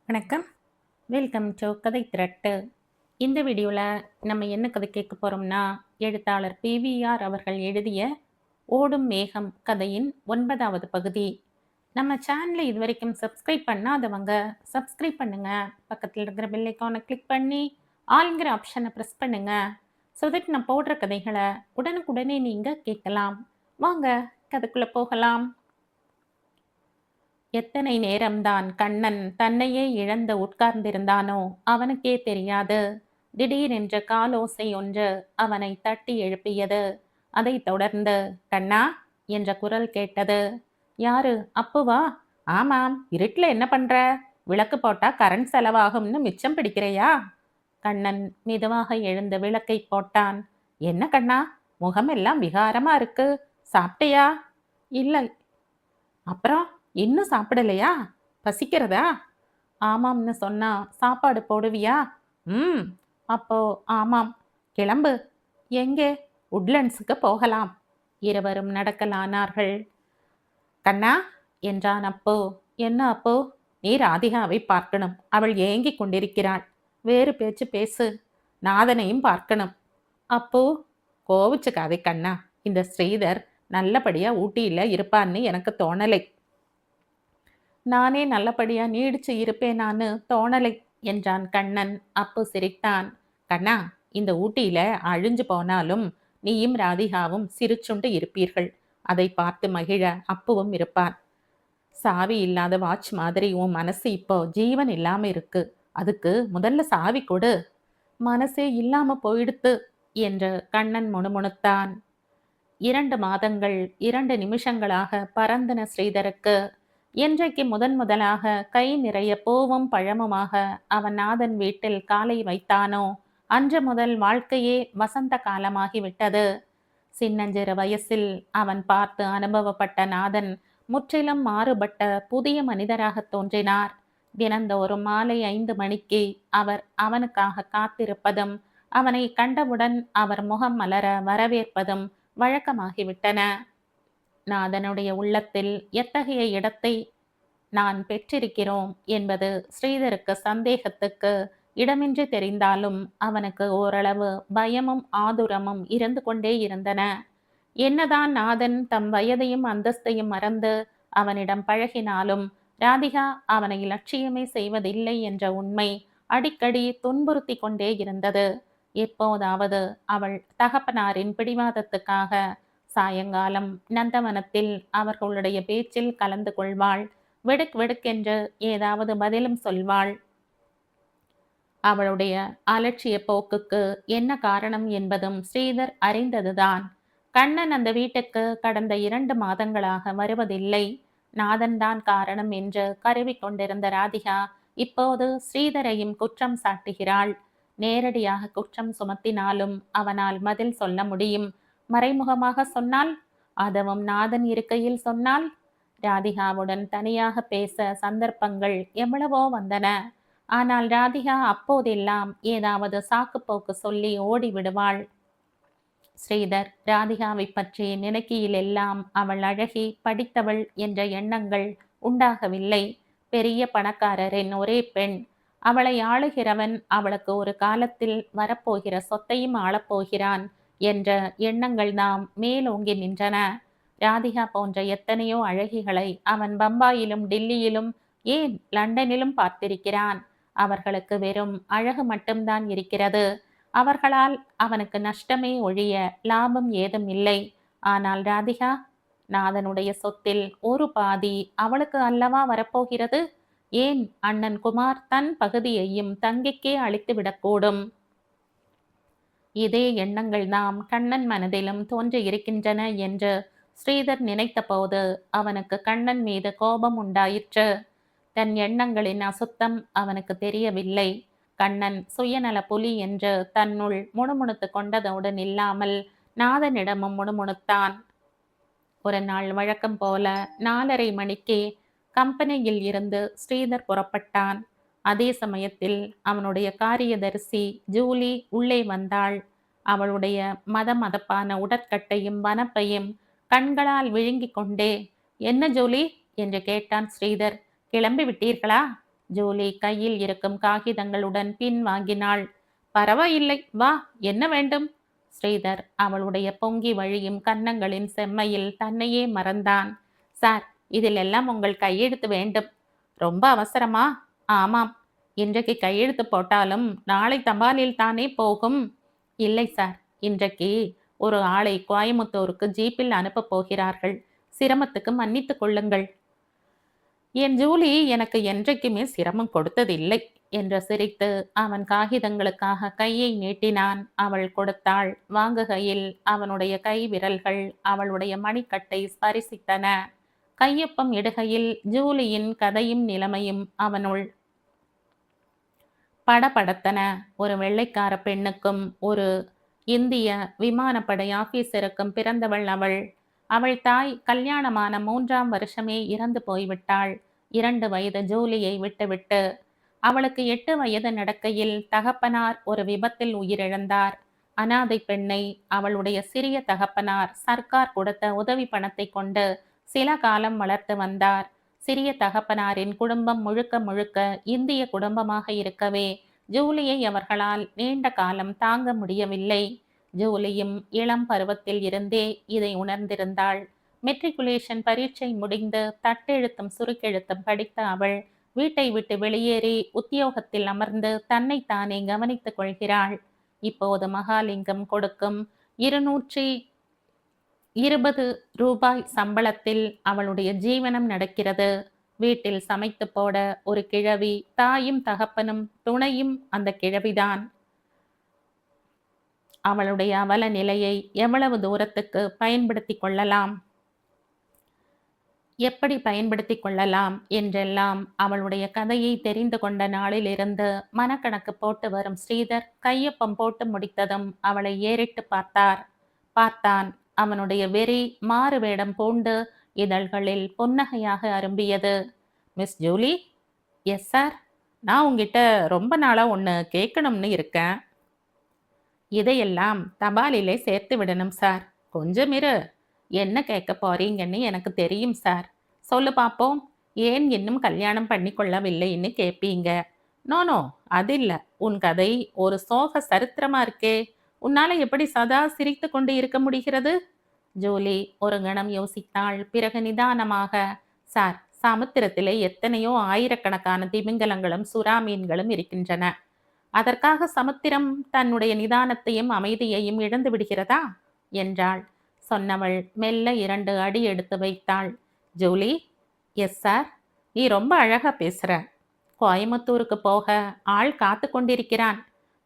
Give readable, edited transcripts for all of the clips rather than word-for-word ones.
வணக்கம். Welcome to கதை திரட்டு. இந்த வீடியோவில் நம்ம என்ன கதை கேட்க போகிறோம்னா, எழுத்தாளர் பிவிஆர் அவர்கள் எழுதிய ஓடும் மேகம் கதையின் 9வது பகுதி. நம்ம சேனலை இதுவரைக்கும் சப்ஸ்கிரைப் பண்ணாதவங்க சப்ஸ்கிரைப் பண்ணுங்க. பக்கத்தில் இருக்கிற பெல் ஐக்கானை கிளிக் பண்ணி ஆல்ங்கிற ஆப்ஷனை ப்ரெஸ் பண்ணுங்க. ஸோ தட் நான் போடுற கதைகளை உடனுக்குடனே நீங்கள் கேட்கலாம். வாங்க கதைக்குள்ளே போகலாம். எத்தனை நேரம்தான் கண்ணன் தன்னையே இழந்து உட்கார்ந்திருந்தானோ அவனுக்கே தெரியாது. திடீரென்ற காலோசை ஒன்று அவனை தட்டி எழுப்பியது. அதைத் தொடர்ந்து கண்ணா என்ற குரல் கேட்டது. யாரு, அப்புவா? ஆமாம், இருட்டுல என்ன பண்ற? விளக்கு போட்டா கரண்ட் செலவாகும்னு மிச்சம் பிடிக்கிறையா? கண்ணன் மெதுவாக எழுந்து விளக்கை போட்டான். என்ன கண்ணா, முகமெல்லாம் விகாரமா இருக்கு. சாப்பிட்டியா? இல்லை. அப்புறம் இன்னும் சாப்பிடலையா? பசிக்கிறதா? ஆமாம்னு சொன்னா சாப்பாடு போடுவியா? ம். அப்போ ஆமாம். கிளம்பு. எங்கே? உட்லண்ட்ஸுக்கு போகலாம். இருவரும் நடக்கலானார்கள். கண்ணா என்றான் அப்போ. என்ன அப்போ? நீ ராதிகாவை பார்க்கணும். அவள் ஏங்கிக் கொண்டிருக்கிறாள். வேறு பேச்சு பேசு. நாதனையும் பார்க்கணும். அப்போ கோவிச்சுக்காதே கண்ணா. இந்த ஸ்ரீதர் நல்லபடியா ஊட்டியில இருப்பான்னு எனக்கு தோணலை. நானே நல்லபடியா நீடிச்சு இருப்பேனான்னு தோணலை என்றான் கண்ணன். அப்பு சிரித்தான். கண்ணா, இந்த ஊட்டியில அழிஞ்சு போனாலும் நீயும் ராதிகாவும் சிரிச்சுண்டு இருப்பீர்கள். அதை பார்த்து மகிழ அப்புவும் இருப்பான். சாவி இல்லாத வாட்ச் மாதிரி உன் மனசு இப்போ ஜீவன் இல்லாம இருக்கு. அதுக்கு முதல்ல சாவி கொடு. மனசே இல்லாம போயிடுத்து என்று கண்ணன் முணுமுணுத்தான். 2 மாதங்கள் 2 நிமிஷங்களாக பறந்தன ஸ்ரீதருக்கு. என்றைக்கு முதலாக கை நிறைய பூவும் பழமுமாக அவன் நாதன் வீட்டில் காலை வைத்தானோ அன்று முதல் வாழ்க்கையே வசந்த காலமாகிவிட்டது. சின்னஞ்சிறு வயசில் அவன் பார்த்து அனுபவப்பட்ட நாதன் முற்றிலும் மாறுபட்ட புதிய மனிதராக தோன்றினார். தினந்தோறும் மாலை 5 மணிக்கு அவர் அவனுக்காக காத்திருப்பதும் அவனை கண்டவுடன் அவர் முகம் மலர வரவேற்பதும் வழக்கமாகிவிட்டன. நாதனுடைய உள்ளத்தில் எத்தகைய இடத்தை நான் பெற்றிருக்கிறோம் என்பது ஸ்ரீதருக்கு சந்தேகத்துக்கு இடமின்றி தெரிந்தாலும் அவனுக்கு ஓரளவு பயமும் ஆதுரமும் இருந்து கொண்டே இருந்தன. என்னதான் நாதன் தம் வயதையும் அந்தஸ்தையும் மறந்து அவனிடம் பழகினாலும் ராதிகா அவனை லட்சியமே செய்வதில்லை என்ற உண்மை அடிக்கடி துன்புறுத்தி கொண்டே இருந்தது. எப்போதாவது அவள் தகப்பனாரின் பிடிவாதத்துக்காக சாயங்காலம் நந்தவனத்தில் அவர்களுடைய பேச்சில் கலந்து கொள்வாள். வெடுக் வெடுக்கென்று ஏதாவது பதிலும் சொல்வாள். அவளுடைய அலட்சிய போக்குக்கு என்ன காரணம் என்பதும் ஸ்ரீதர் அறிந்ததுதான். கண்ணன் அந்த வீட்டுக்கு கடந்த 2 மாதங்களாக வருவதில்லை. நாதன்தான் காரணம் என்று கருவி கொண்டிருந்த ராதிகா இப்போது ஸ்ரீதரையும் குற்றம் சாட்டுகிறாள். நேரடியாக குற்றம் சுமத்தினாலும் அவனால் பதில் சொல்ல முடியும். மறைமுகமாக சொன்னால், அதுவும் நாதன் இருக்கையில் சொன்னால், ராதிகாவுடன் தனியாக பேச சந்தர்ப்பங்கள் எவ்வளவோ வந்தன. ஆனால் ராதிகா அப்போதெல்லாம் ஏதாவது சாக்குப்போக்கு சொல்லி ஓடிவிடுவாள். ஸ்ரீதர் ராதிகாவை பற்றி நினைக்கையிலெல்லாம் அவள் அழகி, படித்தவள் என்ற எண்ணங்கள் உண்டாகவில்லை. பெரிய பணக்காரரின் ஒரே பெண். அவளை ஆளுகிறவன் அவளுக்கு ஒரு காலத்தில் வரப்போகிற சொத்தையும் ஆளப்போகிறான் என்ற எண்ணங்கள் தாம் மேலோங்கி நின்றன. ராதிகா போன்ற எத்தனையோ அழகிகளை அவன் பம்பாயிலும் டில்லியிலும் ஏன் லண்டனிலும் பார்த்திருக்கிறான். அவர்களுக்கு வெறும் அழகு மட்டும்தான் இருக்கிறது. அவர்களால் அவனுக்கு நஷ்டமே ஒழிய லாபம் ஏதும் இல்லை. ஆனால் ராதிகா, நாதனுடைய சொத்தில் ஒரு பாதி அவளுக்கு அல்லவா வரப்போகிறது. ஏன் அண்ணன் குமார் தன் பகுதியையும் தங்கிக்கே அளித்து விடக்கூடும். இதே எண்ணங்கள் தாம் கண்ணன் மனதிலும் தோன்றி இருக்கின்றன என்று ஸ்ரீதர் நினைத்த போது அவனுக்கு கண்ணன் மீது கோபம் உண்டாயிற்று. தன் எண்ணங்களின் அசுத்தம் அவனுக்கு தெரியவில்லை. கண்ணன் சுயநல புலி என்று தன்னுள் முணுமுணுத்து கொண்டதோடு நில்லாமல் நாதனிடமும் முணுமுணுத்தான். ஒரு நாள் வழக்கம் போல 4:30 மணிக்கு கம்பெனியில் இருந்து ஸ்ரீதர் புறப்பட்டான். அதே சமயத்தில் அவனுடைய காரியதரிசி ஜூலி உள்ளே வந்தாள். அவளுடைய மதமதப்பான உடற்கட்டையும் வனப்பையும் கண்களால் விழுங்கிக் கொண்டே, என்ன ஜூலி என்று கேட்டான் ஸ்ரீதர். கிளம்பி விட்டீர்களா? ஜூலி கையில் இருக்கும் காகிதங்களுடன் பின் வாங்கினாள். பரவாயில்லை, வா, என்ன வேண்டும்? ஸ்ரீதர் அவளுடைய பொங்கி வழியும் கன்னங்களின் செம்மையில் தன்னையே மறந்தான். சார், இதில் எல்லாம் உங்கள் கையெழுத்து வேண்டும். ரொம்ப அவசரமா? ஆமாம். இன்றைக்கு கையெழுத்து போட்டாலும் நாளை தபாலில் தானே போகும். இல்லை சார், இன்றைக்கு ஒரு ஆளை கோயமுத்தூருக்கு ஜீப்பில் அனுப்பப் போகிறார்கள். சிரமத்துக்கு மன்னித்துக் கொள்ளுங்கள். என் ஜூலி எனக்கு என்றைக்குமே சிரமம் கொடுத்ததில்லை என்று சிரித்து அவன் காகிதங்களுக்காக கையை நீட்டினான். அவள் கொடுத்தாள். வாங்குகையில் அவனுடைய கை விரல்கள் அவளுடைய மணிக்கட்டை ஸ்பரிசித்தன. கையொப்பம் இடுகையில் ஜூலியின் கதையும் நிலைமையும் அவனுள் படபடத்தன. ஒரு வெள்ளைக்கார பெண்ணுக்கும் ஒரு இந்திய விமானப்படை ஆபீசருக்கும் பிறந்தவள் அவள். அவள் தாய் கல்யாணமான 3ஆம் வருஷமே இறந்து போய்விட்டாள். 2 வயது ஜூலியை விட்டுவிட்டு. அவளுக்கு 8 வயது நடக்கையில் தகப்பனார் ஒரு விபத்தில் உயிரிழந்தார். அனாதை பெண்ணை அவளுடைய சிறிய தகப்பனார் சர்க்கார் கொடுத்த உதவி பணத்தை கொண்டு சில காலம் வளர்த்து வந்தார். சிறிய தகப்பனாரின் குடும்பம் முழுக்க முழுக்க இந்திய குடும்பமாக இருக்கவே ஜூலியை அவர்களால் நீண்ட காலம் தாங்க முடியவில்லை. ஜூலியும் இளம் பருவத்தில் இருந்தே இதை உணர்ந்திருந்தாள். மெட்ரிகுலேஷன் பரீட்சை முடிந்து தட்டெழுத்தும் சுருக்கெழுத்தும் படித்த அவள் வீட்டை விட்டு வெளியேறி உத்தியோகத்தில் அமர்ந்து தன்னைத்தானே கவனித்துக் கொள்கிறாள். இப்போது மகாலிங்கம் கொடுக்கும் 220 ரூபாய் சம்பளத்தில் அவளுடைய ஜீவனம் நடக்கிறது. வீட்டில் சமைத்து போட ஒரு கிழவி, தாயும் தகப்பனும் துணையும் அந்த கிழவிதான். அவளுடைய அவல நிலையை எவ்வளவு தூரத்துக்கு பயன்படுத்தி கொள்ளலாம், எப்படி பயன்படுத்தி கொள்ளலாம் என்றெல்லாம் அவளுடைய கதையை தெரிந்து கொண்ட நாளிலிருந்து மனக்கணக்கு போட்டு வரும் ஸ்ரீதர் கையொப்பம் போட்டு முடித்ததும் அவளை ஏறிட்டு பார்த்தான். அவனுடைய வெறி மாறு வேடம் பூண்டு இதழ்களில் புன்னகையாக அரும்பியது. Miss Julie? Yes sir. நான் உங்ககிட்ட ரொம்ப நாளா ஒன்று கேட்கணும்னு இருக்கேன். இதையெல்லாம் தபாலிலே சேர்த்து விடணும் சார். கொஞ்சம் இரு. என்ன கேட்க போறீங்கன்னு எனக்கு தெரியும் சார். சொல்லு பார்ப்போம். ஏன் இன்னும் கல்யாணம் பண்ணி கொள்ளவில்லைன்னு கேட்பீங்க. நோ, அது இல்லை. உன் கதை ஒரு சோக சரித்திரமா இருக்கே. உன்னால எப்படி சதா சிரித்து கொண்டு இருக்க முடிகிறது? ஜூலி ஒரு கணம் யோசித்தாள். பிறகு நிதானமாக, சார், சமுத்திரத்திலே எத்தனையோ ஆயிரக்கணக்கான திமிங்கலங்களும் சுறா மீன்களும் இருக்கின்றன. அதற்காக சமுத்திரம் தன்னுடைய நிதானத்தையும் அமைதியையும் இழந்து விடுகிறதா என்றாள். சொன்னவள் மெல்ல 2 அடி எடுத்து வைத்தாள். ஜூலி? Yes sir. நீ ரொம்ப அழகா பேசுற. கோயமுத்தூருக்கு போக ஆள் காத்து கொண்டிருக்கிறான்.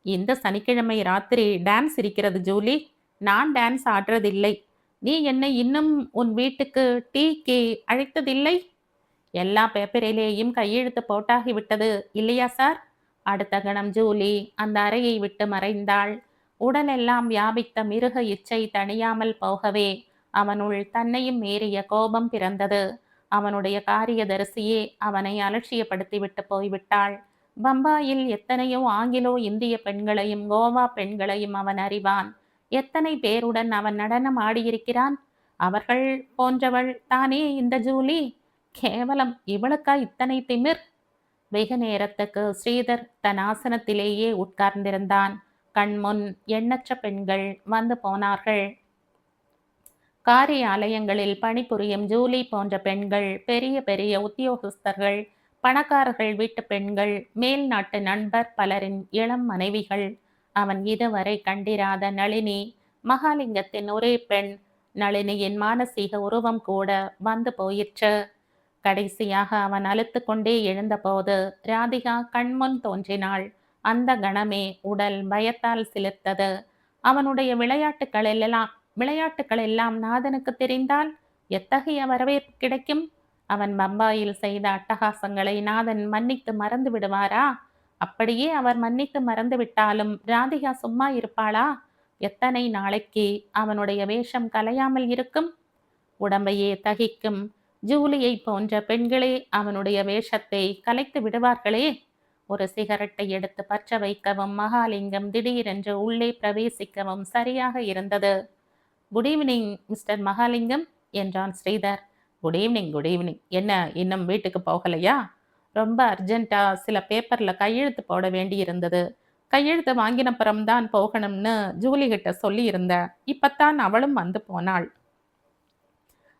இந்த சனிக்கிழமை ராத்திரி டான்ஸ் இருக்கிறது ஜூலி. நான் டான்ஸ் ஆடுறதில்லை. நீ என்னை இன்னும் உன் வீட்டுக்கு டீக்கு அழைத்ததில்லை. எல்லா பேப்பரிலேயும் கையெழுத்து போட்டாகிவிட்டது இல்லையா சார்? அடுத்த கணம் ஜூலி அந்த அறையை விட்டு மறைந்தாள். உடலெல்லாம் வியாபித்த மிருக இச்சை தணியாமல் போகவே அவனுள் தன்னையும் மீறிய கோபம் பிறந்தது. அவனுடைய காரியதரிசியே அவனை அலட்சியப்படுத்திவிட்டு போய்விட்டாள். பம்பாயில் எத்தனையோ ஆங்கிலோ இந்திய பெண்களையும் கோவா பெண்களையும் அவன் அறிவான். எத்தனை பேருடன் அவன் நடனம் ஆடியிருக்கிறான். அவர்கள் போன்றவள் தானே இந்த ஜூலி. கேவலம், இவளுக்கா இத்தனை திமிர்? வெகு நேரத்துக்கு ஸ்ரீதர் தன் ஆசனத்திலேயே உட்கார்ந்திருந்தான். கண்முன் எண்ணற்ற பெண்கள் வந்து போனார்கள். காரியாலயங்களில் பணிபுரியும் ஜூலி போன்ற பெண்கள், பெரிய பெரிய உத்தியோகஸ்தர்கள், பணக்காரர்கள் வீட்டு பெண்கள், மேல் நாட்டு நண்பர் பலரின் இளம் மனைவிகள், அவன் இதுவரை கண்டிராத நளினி, மகாலிங்கத்தின் ஒரே பெண். நளினியின் மானசீக உருவம் கூட வந்து போயிற்று. கடைசியாக அவன் அழுத்து கொண்டே எழுந்தபோது ராதிகா கண்முன் தோன்றினாள். அந்த கணமே உடல் பயத்தால் சிலிர்த்தது. அவனுடைய விளையாட்டுக்கள் எல்லாம் நாதனுக்கு தெரிந்தால் எத்தகைய வரவேற்பு கிடைக்கும்? அவன் பம்பாயில் செய்த அட்டகாசங்களை நாதன் மன்னித்து மறந்து விடுவாரா? அப்படியே அவர் மன்னித்து மறந்து விட்டாலும் ராதிகா சும்மா இருப்பாளா? எத்தனை நாளைக்கு அவனுடைய வேஷம் கலையாமல் இருக்கும்? உடம்பையே தகிக்கும் ஜூலியை போன்ற பெண்களே அவனுடைய வேஷத்தை கலைத்து விடுவார்களே. ஒரு சிகரெட்டை எடுத்து பற்ற வைக்கவும் மகாலிங்கம் திடீரென்று உள்ளே பிரவேசிக்கவும் சரியாக இருந்தது. குட் ஈவினிங் மிஸ்டர் மகாலிங்கம் என்றான் ஸ்ரீதர். Good evening. என்ன இன்னும் வீட்டுக்கு போகலையா? ரொம்ப அர்ஜென்ட்டா சில பேப்பர்ல கையெழுத்து போட வேண்டி இருந்தது. கையெழுத்து வாங்கினப்புறம் தான் போகணும்னு ஜூலி கிட்ட சொல்லியிருந்தேன். இப்பத்தான் அவளும் வந்து போனாள்.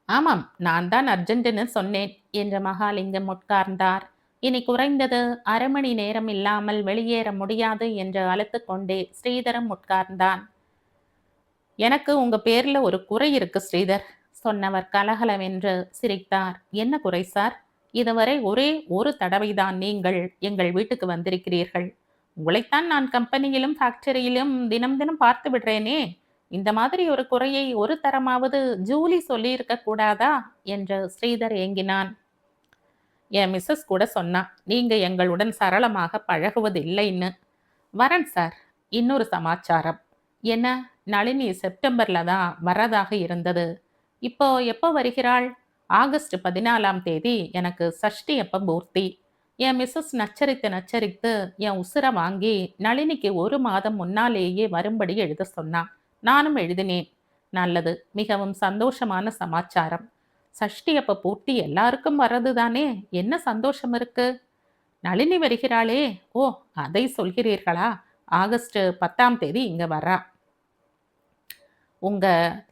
ஆமாம், நான் தான் அர்ஜென்ட்டுன்னு சொன்னேன் என்ற மகாலிங்கம் உட்கார்ந்தார். இனி குறைந்தது அரை மணி நேரம் இல்லாமல் வெளியேற முடியாது என்று அலுத்துக் கொண்டே ஸ்ரீதரும் உட்கார்ந்தான். எனக்கு உங்க பேர்ல ஒரு குறை இருக்கு ஸ்ரீதர், சொன்னவர் கலகலவென்று சிரித்தார். என்ன குறை சார்? இதுவரை ஒரே ஒரு தடவைதான் நீங்கள் எங்கள் வீட்டுக்கு வந்திருக்கிறீர்கள். உங்களைத்தான் நான் கம்பெனியிலும் ஃபேக்டரியிலும் தினம் தினம் பார்த்து விடுறேனே. இந்த மாதிரி ஒரு குறையை ஒரு தரமாவது ஜூலி சொல்லியிருக்க கூடாதா என்று ஸ்ரீதர் ஏங்கினான். என் மிஸ்ஸஸ் கூட சொன்னா, நீங்க எங்களுடன் சரளமாக பழகுவதில்லைன்னு. வரேன் சார். இன்னொரு சமாச்சாரம். என்ன? நளினி செப்டம்பர்ல தான் வரதாக இருந்தது. இப்போ எப்போ வருகிறாள்? ஆகஸ்ட் 14ஆம் தேதி எனக்கு சஷ்டி அப்ப பூர்த்தி. என் மிஸ்ஸஸ் நச்சரித்து நச்சரித்து என் உசுர வாங்கி நளினிக்கு 1 மாதம் முன்னாலேயே வரும்படி எழுத சொன்னா. நானும் எழுதினேன். நல்லது. மிகவும் சந்தோஷமான சமாச்சாரம். சஷ்டி அப்ப பூர்த்தி எல்லாருக்கும் வர்றது தானே. என்ன சந்தோஷம் இருக்கு? நளினி வருகிறாளே. ஓ, அதை சொல்கிறீர்களா? ஆகஸ்ட் 10ஆம் தேதி இங்க வரா. உங்க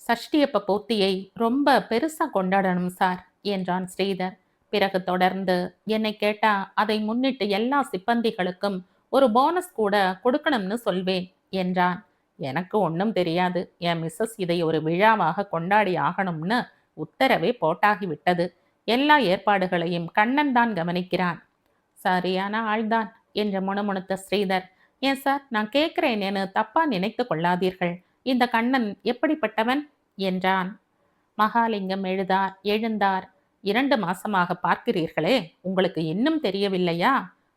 சஷ்டியப்ப பூர்த்தியை ரொம்ப பெருசா கொண்டாடணும் சார் என்றான் ஸ்ரீதர். பிறகு தொடர்ந்து, என்னை கேட்டா அதை முன்னிட்டு எல்லா சிப்பந்திகளுக்கும் ஒரு போனஸ் கூட கொடுக்கணும்னு சொல்வேன் என்றான். எனக்கு ஒன்றும் தெரியாது. என் மிஸ்ஸஸ் இதை ஒரு விழாவாக கொண்டாடி ஆகணும்னு உத்தரவே போட்டாகிவிட்டது. எல்லா ஏற்பாடுகளையும் கண்ணன் தான் கவனிக்கிறான். சரியான ஆள்தான் என்று முணுமுணுத்த ஸ்ரீதர். ஏன் சார், நான் கேட்கிறேனேன்னு தப்பா நினைத்து கொள்ளாதீர்கள். இந்த கண்ணன் எப்படிப்பட்டவன் என்றான். மகாலிங்கம் எழுந்தார். 2 மாசமாக பார்க்கிறீர்களே, உங்களுக்கு இன்னும் தெரியவில்லையா?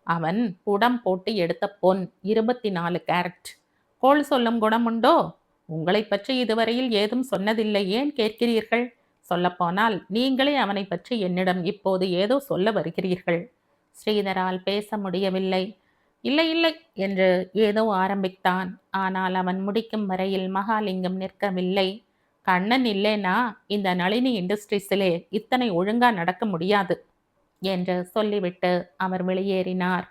அவன் குடம் போட்டு எடுத்த பொன், 24 கேரட். கோள் சொல்லும் குணமுண்டோ? உங்களை பற்றி இதுவரையில் ஏதும் சொன்னதில்லை, ஏன் கேட்கிறீர்கள்? சொல்லப்போனால் நீங்களே அவனை பற்றி என்னிடம் இப்போது ஏதோ சொல்ல வருகிறீர்கள். ஸ்ரீதரால் பேச முடியவில்லை. இல்லை இல்லை என்று ஏதோ ஆரம்பித்தான். ஆனால் அவன் முடிக்கும் வரையில் மகாலிங்கம் நிற்கவில்லை. கண்ணன் இல்லைனா இந்த நளினி இண்டஸ்ட்ரீஸிலே இத்தனை ஒழுங்கா நடக்க முடியாது என்று சொல்லிவிட்டு அவர் வெளியேறினார்.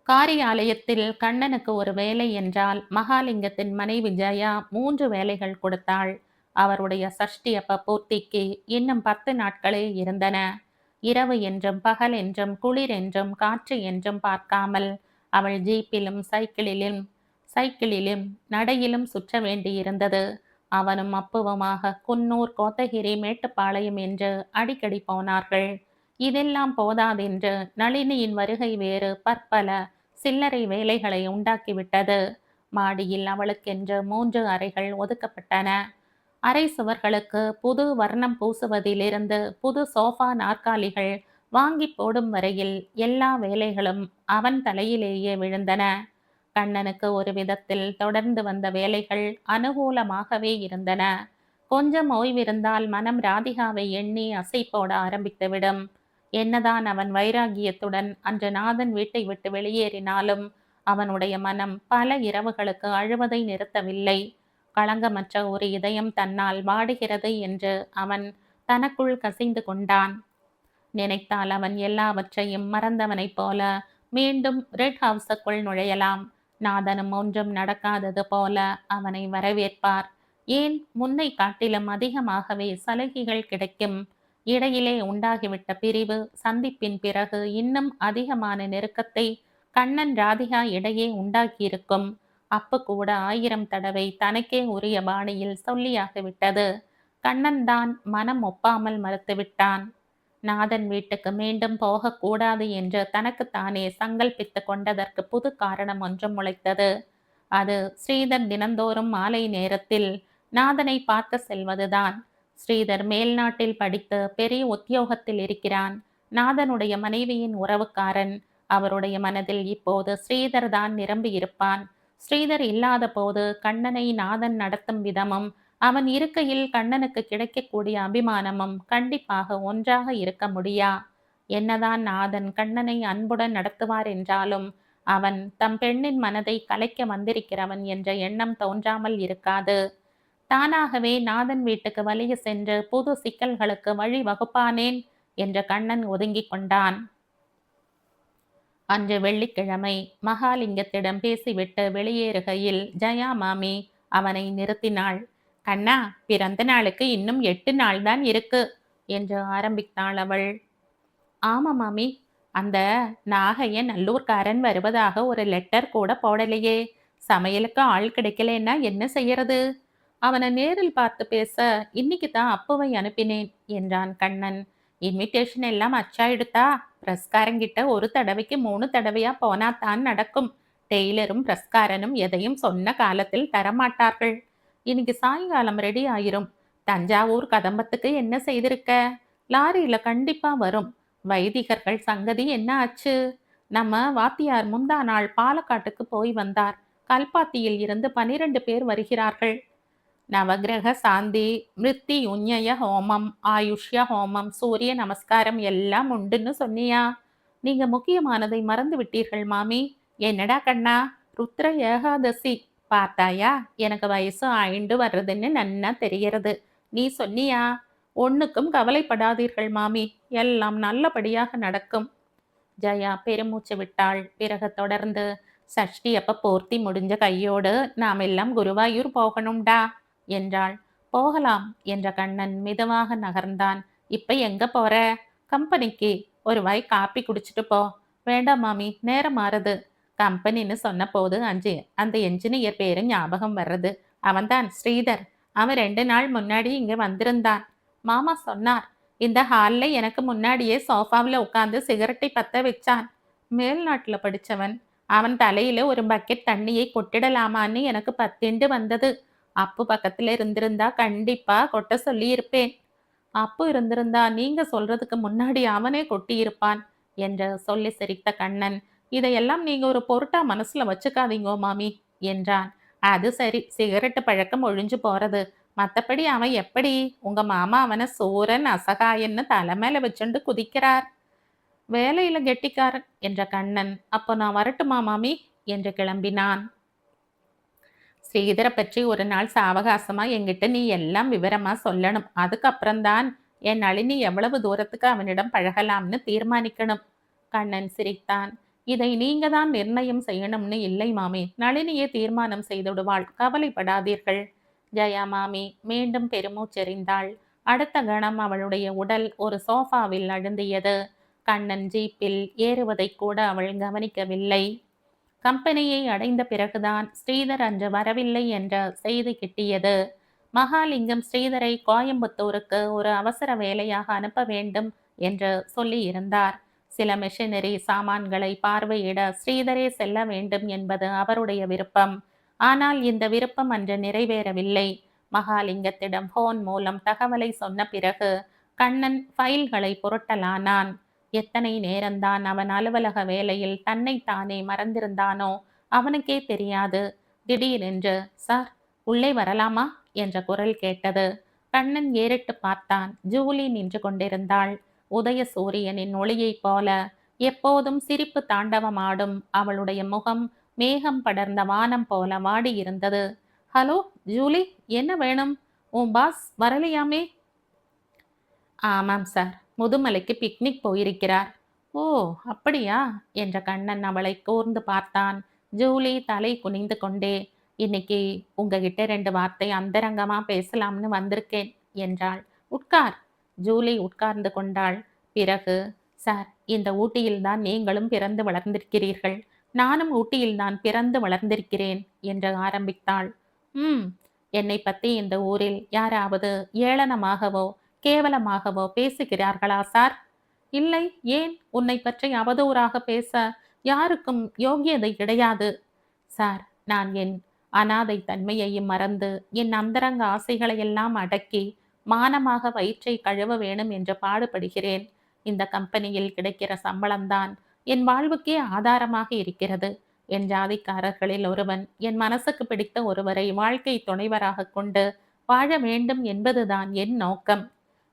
காரியாலயத்தில் கண்ணனுக்கு ஒரு வேலை என்றால் மகாலிங்கத்தின் மனைவி ஜெயா 3 வேலைகள் கொடுத்தாள். அவருடைய சஷ்டி அப்ப பூர்த்திக்கு இன்னும் 10 நாட்களே இருந்தன. இரவு என்றும் பகல் என்றும் குளிர் என்றும் காற்று என்றும் பார்க்காமல் அவள் ஜீப்பிலும் சைக்கிளிலும் நடையிலும் சுற்ற வேண்டியிருந்தது. அவனும் அப்புவமாக குன்னூர், கோத்தகிரி, மேட்டுப்பாளையம் என்று அடிக்கடி போனார்கள். இதெல்லாம் போதாதென்று நளினியின் வருகை வேறு பற்பல சில்லறை வேலைகளை உண்டாக்கிவிட்டது. மாடியில் அவளுக்கென்று 3 அறைகள் ஒதுக்கப்பட்டன. அறை சுவர்களுக்கு புது வர்ணம் பூசுவதிலிருந்து புது சோஃபா நாற்காலிகள் வாங்கி போடும் வரையில் எல்லா வேலைகளும் அவன் தலையிலேயே விழுந்தன. கண்ணனுக்கு ஒரு விதத்தில் தொடர்ந்து வந்த வேலைகள் அனுகூலமாகவே இருந்தன. கொஞ்சம் ஓய்விருந்தால் மனம் ராதிகாவை எண்ணி அசை போட ஆரம்பித்துவிடும். என்னதான் அவன் வைராகியத்துடன் அன்று நாதன் வீட்டை விட்டு வெளியேறினாலும் அவனுடைய மனம் பல இரவுகளுக்கு அழுவதை நிறுத்தவில்லை. களங்கமற்ற ஒரு இதயம் தன்னால் வாடுகிறது என்று அவன் தனக்குள் கசிந்து கொண்டான். நினைத்தால் அவன் எல்லாவற்றையும் மறந்தவனைப் போல மீண்டும் ரெட் ஹவுஸுக்குள் நுழையலாம். நாதனும் ஒன்றும் நடக்காதது போல அவனை வரவேற்பார். ஏன், முன்னை காட்டிலும் அதிகமாகவே சலுகைகள் கிடைக்கும். இடையிலே உண்டாகிவிட்ட பிரிவு சந்திப்பின் பிறகு இன்னும் அதிகமான நெருக்கத்தை கண்ணன் ராதிகா இடையே உண்டாக்கியிருக்கும். அப்பு கூட 1000 தடவை தனக்கே உரிய பாணியில் சொல்லியாகிவிட்டது. கண்ணன் தான் மனம் ஒப்பாமல் மறுத்துவிட்டான். நாதன் வீட்டுக்கு மீண்டும் போகக்கூடாது என்று தனக்குத்தானே சங்கல்பித்து கொண்டதற்கு புது காரணம் ஒன்றும் முளைத்தது. அது ஸ்ரீதர் தினந்தோறும் மாலை நேரத்தில் நாதனை பார்க்க செல்வதுதான். ஸ்ரீதர் மேல்நாட்டில் படித்து பெரிய உத்தியோகத்தில் இருக்கிறான். நாதனுடைய மனைவியின் உறவுக்காரன். அவருடைய மனதில் இப்போது ஸ்ரீதர் தான் நிரம்பி இருப்பான். ஸ்ரீதர் இல்லாத போது கண்ணனை நாதன் நடத்தும் விதமும் அவன் இருக்கையில் கண்ணனுக்கு கிடைக்கக்கூடிய அபிமானமும் கண்டிப்பாக ஒன்றாக இருக்க முடியா. என்னதான் நாதன் கண்ணனை அன்புடன் நடத்துவார் என்றாலும் அவன் தம் பெண்ணின் மனதை கலைக்க வந்திருக்கிறவன் என்ற எண்ணம் தோன்றாமல் இருக்காது. தானாகவே நாதன் வீட்டுக்கு வலிய சென்று புது சிக்கல்களுக்கு வழி வகுப்பானேன் என்ற கண்ணன் ஒதுங்கிக் கொண்டான். அன்று வெள்ளிக்கிழமை மகாலிங்கத்திடம் பேசிவிட்டு வெளியேறுகையில் ஜெயா மாமி அவனை நிறுத்தினாள். கண்ணா, பிறந்த நாளுக்கு இன்னும் 8 நாள் தான் இருக்கு என்று ஆரம்பித்தாள் அவள். ஆமா மாமி, அந்த நாகையன் நல்லூர்காரன் வருவதாக ஒரு லெட்டர் கூட போடலையே. சமையலுக்கு ஆள் கிடைக்கலன்னா என்ன செய்யறது? அவனை நேரில் பார்த்து பேச இன்னைக்கு தான் அப்புவை அனுப்பினேன் என்றான் கண்ணன். இன்விடேஷன் எல்லாம் அச்சாயிடுத்தா? பிரஸ்காரங்கிட்ட ஒரு தடவைக்கு 3 தடவையா போனாதான் நடக்கும். டெய்லரும் பிரஸ்காரனும் எதையும் சொன்ன காலத்தில் தரமாட்டார்கள். இன்னைக்கு சாயங்காலம் ரெடி ஆயிரும். தஞ்சாவூர் கதம்பத்துக்கு என்ன செய்திருக்க? லாரியில கண்டிப்பா வரும். வைதிகர்கள் சங்கதி என்ன ஆச்சு? நம்ம வாத்தியார் முந்தா நாள் பாலக்காட்டுக்கு போய் வந்தார். கல்பாத்தியில் இருந்து 12 பேர் வருகிறார்கள். நவகிரக சாந்தி, மிருத்யுஞ்சய ஹோமம், ஆயுஷ்ய ஹோமம், சூரிய நமஸ்காரம் எல்லாம் உண்டுன்னு சொன்னியா? நீங்க முக்கியமானதை மறந்து விட்டீர்கள் மாமி. என்னடா கண்ணா, ருத்ர ஏகாதசி பார்த்தாயா? எனக்கு வயசு ஆயிண்டு வர்றதுன்னு நன்னா தெரியறது. நீ சொன்னியா? ஒண்ணுக்கும் கவலைப்படாதீர்கள் மாமி, எல்லாம் நல்லபடியாக நடக்கும். ஜயா பெருமூச்சு விட்டாள். பிறகு தொடர்ந்து, சஷ்டி அப்ப பூர்த்தி முடிஞ்ச கையோடு நாம் எல்லாம் குருவாயூர் போகணும்டா என்றாள். போகலாம் என்ற கண்ணன் மெதுவாக நகர்ந்தான். இப்ப எங்க போற? கம்பெனிக்கு. ஒரு வாய் காப்பி குடிச்சிட்டு போ. வேண்டாம் மாமி, நேரம் மாறுது. கம்பெனின்னு சொன்ன போது அந்த என்ஜினியர் பேரு ஞாபகம் வர்றது. அவன்தான் ஸ்ரீதர். அவன் 2 நாள் முன்னாடி இங்க வந்திருந்தான். மாமா சொன்னார். இந்த ஹால்ல எனக்கு முன்னாடியே சோஃபாவில் உட்கார்ந்து சிகரெட்டை பத்த வச்சான். மேல்நாட்டுல படிச்சவன். அவன் தலையில ஒரு பக்கெட் தண்ணியை கொட்டிடலாமான்னு எனக்கு பத்திண்டு வந்தது. அப்பு பக்கத்துல இருந்திருந்தா கண்டிப்பா கொட்ட சொல்லி இருப்பேன். அப்பு இருந்திருந்தா நீங்க சொல்றதுக்கு முன்னாடி அவனே கொட்டி இருப்பான் என்று சொல்லி சிரித்த கண்ணன், இதையெல்லாம் நீங்க ஒரு பொருட்டா மனசுல வச்சுக்காதீங்கோ மாமி என்றான். அது சரி, சிகரெட்டு பழக்கம் ஒழிஞ்சு போறது. மத்தபடி அவன் எப்படி? உங்க மாமா அவனை சூரன் அசகாயன்னு தலைமையில வச்சுண்டு குதிக்கிறார். வேலையில கெட்டிக்காரன் என்ற கண்ணன், அப்போ நான் வரட்டுமா மாமி என்று கிளம்பினான். ஸ்ரீதரை பற்றி ஒரு நாள் சாவகாசமா என்கிட்ட நீ எல்லாம் விவரமா சொல்லணும். அதுக்கப்புறம்தான் என் நளினி எவ்வளவு தூரத்துக்கு அவனிடம் பழகலாம்னு தீர்மானிக்கணும். கண்ணன் சிரித்தான். இதை நீங்க தான் நிர்ணயம் செய்யணும்னு இல்லை மாமி. நளினியே தீர்மானம் செய்துவிடுவாள், கவலைப்படாதீர்கள். ஜெயா மாமி மீண்டும் பெருமூச்செறிந்தாள். அடுத்த கணம் அவளுடைய உடல் ஒரு சோஃபாவில் அழுந்தியது. கண்ணன் ஜீப்பில் ஏறுவதை கூட அவள் கவனிக்கவில்லை. கம்பெனியை அடைந்த பிறகுதான் ஸ்ரீதர் அன்று வரவில்லை என்ற செய்தி கிட்டியது. மகாலிங்கம் ஸ்ரீதரை கோயம்புத்தூருக்கு ஒரு அவசர வேலையாக அனுப்ப வேண்டும் என்று சொல்லி இருந்தார். சில மிஷினரி சாமான்களை பார்வையிட ஸ்ரீதரே செல்ல வேண்டும் என்பது அவருடைய விருப்பம். ஆனால் இந்த விருப்பம் அன்று நிறைவேறவில்லை. மகாலிங்கத்திடம் போன் மூலம் தகவலை சொன்ன பிறகு கண்ணன் ஃபைல்களை புரட்டலானான். எத்தனை நேரம்தான் அவன் அலுவலக வேலையில் தன்னைத்தானே மறந்திருந்தானோ அவனுக்கே தெரியாது. திடீரென்று, சார், உள்ளே வரலாமா என்ற குரல் கேட்டது. கண்ணன் ஏறிட்டு பார்த்தான். ஜூலி நின்று கொண்டிருந்தாள். உதய சூரியனின் ஒளியைப் போல எப்போதும் சிரிப்பு தாண்டவமாடும் அவளுடைய முகம் மேகம் படர்ந்த வானம் போல வாடியிருந்தது. ஹலோ ஜூலி, என்ன வேணும்? உன் பாஸ் வரலையாமே? ஆமாம் சார், முதுமலைக்கு பிக்னிக் போயிருக்கிறார். ஓ, அப்படியா என்ற கண்ணன் அவளை கூர்ந்து பார்த்தான். ஜூலி தலை குனிந்து கொண்டே, இன்னைக்கு உங்ககிட்ட 2 வார்த்தை அந்தரங்கமா பேசலாம்னு வந்திருக்கேன் என்றாள். உட்கார். ஜூலி உட்கார்ந்து கொண்டாள். பிறகு, சார், இந்த ஊட்டியில்தான் நீங்களும் பிறந்து வளர்ந்திருக்கிறீர்கள். நானும் ஊட்டியில்தான் பிறந்து வளர்ந்திருக்கிறேன் என்று ஆரம்பித்தாள். என்னை பத்தி இந்த ஊரில் யாராவது ஏளனமாகவோ கேவலமாகவோ பேசுகிறார்களா சார்? இல்லை. ஏன்? உன்னை பற்றி அவதூறாக பேச யாருக்கும் யோகியதை கிடையாது. சார், நான் என் அனாதை தன்மையையும் மறந்து என் அந்தரங்க ஆசைகளையெல்லாம் அடக்கி மானமாக வயிற்றை கழுவ வேணும் என்று பாடுபடுகிறேன். இந்த கம்பெனியில் கிடைக்கிற சம்பளம்தான் என் வாழ்வுக்கே ஆதாரமாக இருக்கிறது. என் ஜாதிக்காரர்களில் ஒருவன் என் மனசுக்கு பிடித்த ஒருவரை வாழ்க்கை துணைவராக கொண்டு வாழ வேண்டும் என்பதுதான் என் நோக்கம்.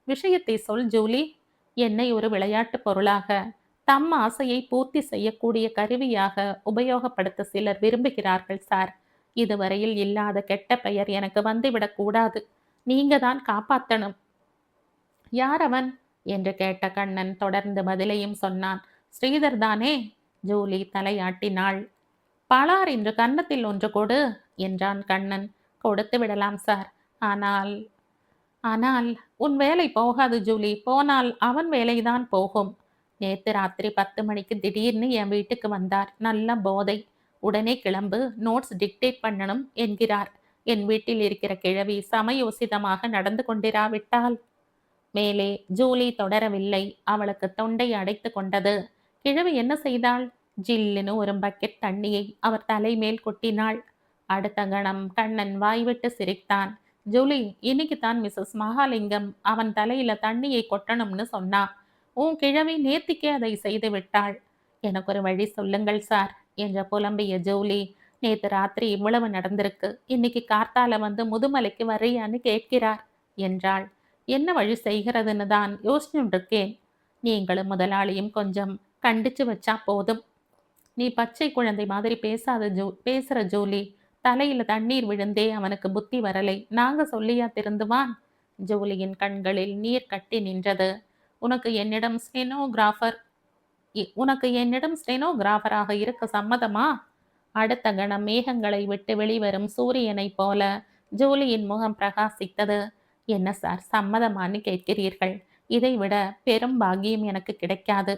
விஷயத்தை சொல் ஜூலி. என்னை ஒரு விளையாட்டு பொருளாக, தம் ஆசையை பூர்த்தி செய்யக்கூடிய கருவியாக உபயோகப்படுத்த சிலர் விரும்புகிறார்கள் சார். இதுவரையில் இல்லாத கெட்ட பெயர் எனக்கு வந்துவிடக் கூடாது. நீங்க தான் காப்பாத்தணும். யார் அவன்? என்று கேட்ட கண்ணன் தொடர்ந்து பதிலையும் சொன்னான். ஸ்ரீதர் தானே? ஜூலி தலையாட்டினாள். பளார் என்று கன்னத்தில் ஒன்று கொடு என்றான் கண்ணன். கொடுத்து விடலாம் சார். ஆனால் ஆனால் உன் வேலை போகாது ஜூலி. போனால் அவன் வேலைதான் போகும். நேத்து ராத்திரி 10 மணிக்கு திடீர்னு என் வீட்டுக்கு வந்தார். நல்ல போதை. உடனே கிளம்பு, நோட்ஸ் டிக்டேட் பண்ணணும் என்கிறார். என் வீட்டில் இருக்கிற கிழவி சமயோசிதமாக நடந்து கொண்டிராவிட்டால். மேலே ஜூலி தொடரவில்லை. அவளுக்கு தொண்டை அடைத்து கொண்டது. கிழவி என்ன செய்தாள்? ஜில்லுன்னு ஒரு பக்கெட் தண்ணியை அவர் தலைமேல் கொட்டினாள். அடுத்த கணம் கண்ணன் வாய்விட்டு சிரித்தான். ஜூலி, இன்னைக்கு தான் மிஸ்ஸஸ் மகாலிங்கம் அவன் தலையில தண்ணியை கொட்டணும்னு சொன்னா. உன் கிழவி நேத்திக்கே அதை செய்து விட்டாள். எனக்கு ஒரு வழி சொல்லுங்கள் சார் என்ற புலம்பிய ஜூலி, நேத்து ராத்திரி இவ்வளவு நடந்திருக்கு. இன்னைக்கு கார்த்தால வந்து முதுமலைக்கு வர்றியான்னு கேட்கிறார் என்றாள். என்ன வழி செய்கிறதுன்னு தான் யோசிச்சுட்டு இருக்கேன். நீங்களும் முதலாளியும் கொஞ்சம் கண்டிச்சு வச்சா போதும். நீ பச்சை குழந்தை மாதிரி பேசுற ஜூலி. தலையில தண்ணீர் விழுந்தே அவனுக்கு புத்தி வரலை. நாங்க சொல்லியா திருந்துவான்? ஜூலியின் கண்களில் நீர் கட்டி நின்றது. உனக்கு என்னிடம் ஸ்டெனோகிராஃபராக இருக்க சம்மதமா? அடுத்த கணம் மேகங்களை விட்டு வெளிவரும் சூரியனைப் போல ஜூலியின் முகம் பிரகாசித்தது. என்ன சார் சம்மதமான்னு கேட்கிறீர்கள்? இதைவிட பெரும் பாக்கியம் எனக்கு கிடைக்காது.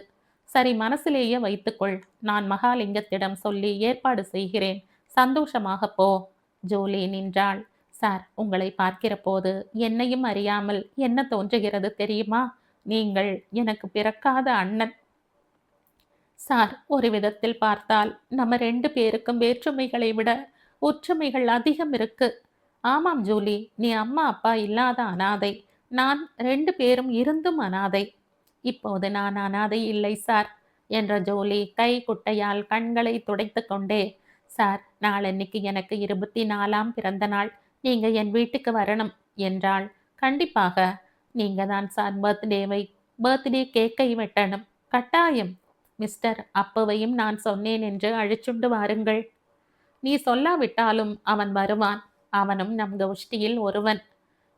சரி, மனசிலேயே வைத்துக்கொள். நான் மகாலிங்கத்திடம் சொல்லி ஏற்பாடு செய்கிறேன். சந்தோஷமாக போ. ஜூலி நின்றாள். சார், உங்களை பார்க்கிற போது என்னையும் அறியாமல் என்ன தோன்றுகிறது தெரியுமா? நீங்கள் எனக்கு பிறக்காத அண்ணன். சார், ஒரு விதத்தில் பார்த்தால் நம்ம 2 பேருக்கும் வேற்றுமைகளை விட ஒற்றுமைகள் அதிகம் இருக்கு. ஆமாம் ஜூலி, நீ அம்மா அப்பா இல்லாத அனாதை. நான் 2 பேரும் இருந்தும் அனாதை. இப்போது நான் அனாதை இல்லை சார் என்ற ஜூலி கை குட்டையால் கண்களை துடைத்து கொண்டே, சார், நாளன்னைக்கு எனக்கு 24ஆம் பிறந்த நாள். நீங்க என் வீட்டுக்கு வரணும் என்றாள். கண்டிப்பாக. நீங்க தான் சார் பர்த்டே கேக்கை வெட்டணும். கட்டாயம். மிஸ்டர் அப்புவையும் நான் சொன்னேன் என்று அழிச்சுண்டு வாருங்கள். நீ சொல்லாவிட்டாலும் அவன் வருவான். அவனும் நம் கோஷ்டியில் ஒருவன்.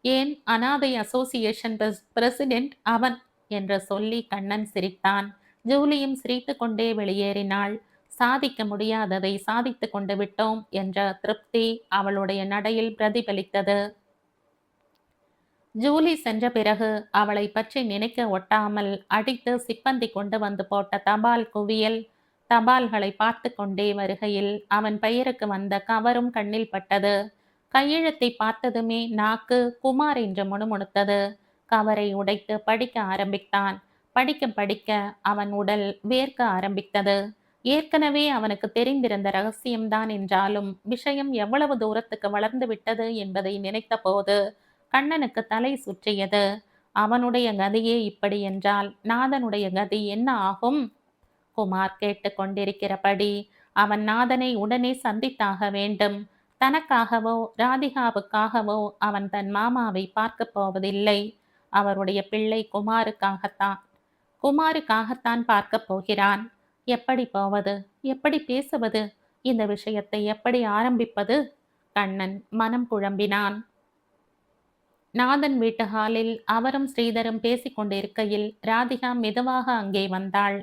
ஏன், அனாதை அசோசியேஷன் பிரசிடென்ட் அவன் என்று சொல்லி கண்ணன் சிரித்தான். ஜூலியும் சிரித்து கொண்டே வெளியேறினாள். சாதிக்க முடியாததை சாதித்து கொண்டு விட்டோம் என்ற திருப்தி அவளுடைய நடையில் பிரதிபலித்தது. ஜூலி சென்ற பிறகு அவளை பற்றி நினைக்க ஒட்டாமல் அடித்து சிப்பந்தி கொண்டு வந்து போட்ட தபால் குவியல். தபால்களை பார்த்து கொண்டே வருகையில் அவன் பெயருக்கு வந்த கவரும் கண்ணில் பட்டது. கையெழுத்தை பார்த்ததுமே நாக்கு குமார் என்று முணுமுணுத்தது. கவரை உடைத்து படிக்க ஆரம்பித்தான். படிக்க படிக்க அவன் உடல் வேர்க்க ஆரம்பித்தது. ஏற்கனவே அவனுக்கு தெரிந்திருந்த ரகசியம்தான் என்றாலும் விஷயம் எவ்வளவு தூரத்துக்கு வளர்ந்து விட்டது என்பதை நினைத்த போது கண்ணனுக்கு தலை சுற்றியது. அவனுடைய கதியே இப்படி என்றால் நாதனுடைய கதி என்ன ஆகும்? குமார் கேட்டு கொண்டிருக்கிறபடி அவன் நாதனை உடனே சந்தித்தாக வேண்டும். தனக்காகவோ ராதிகாவுக்காகவோ அவன் தன் மாமாவை பார்க்க போவதில்லை. அவருடைய பிள்ளை குமாருக்காகத்தான் பார்க்க போகிறான். எப்படி போவது? எப்படி பேசுவது? இந்த விஷயத்தை எப்படி ஆரம்பிப்பது? கண்ணன் மனம் குழம்பினான். நாதன் வீட்டு ஹாலில் அவரும் ஸ்ரீதரும் பேசிக்கொண்டிருக்கையில் ராதிகா மெதுவாக அங்கே வந்தாள்.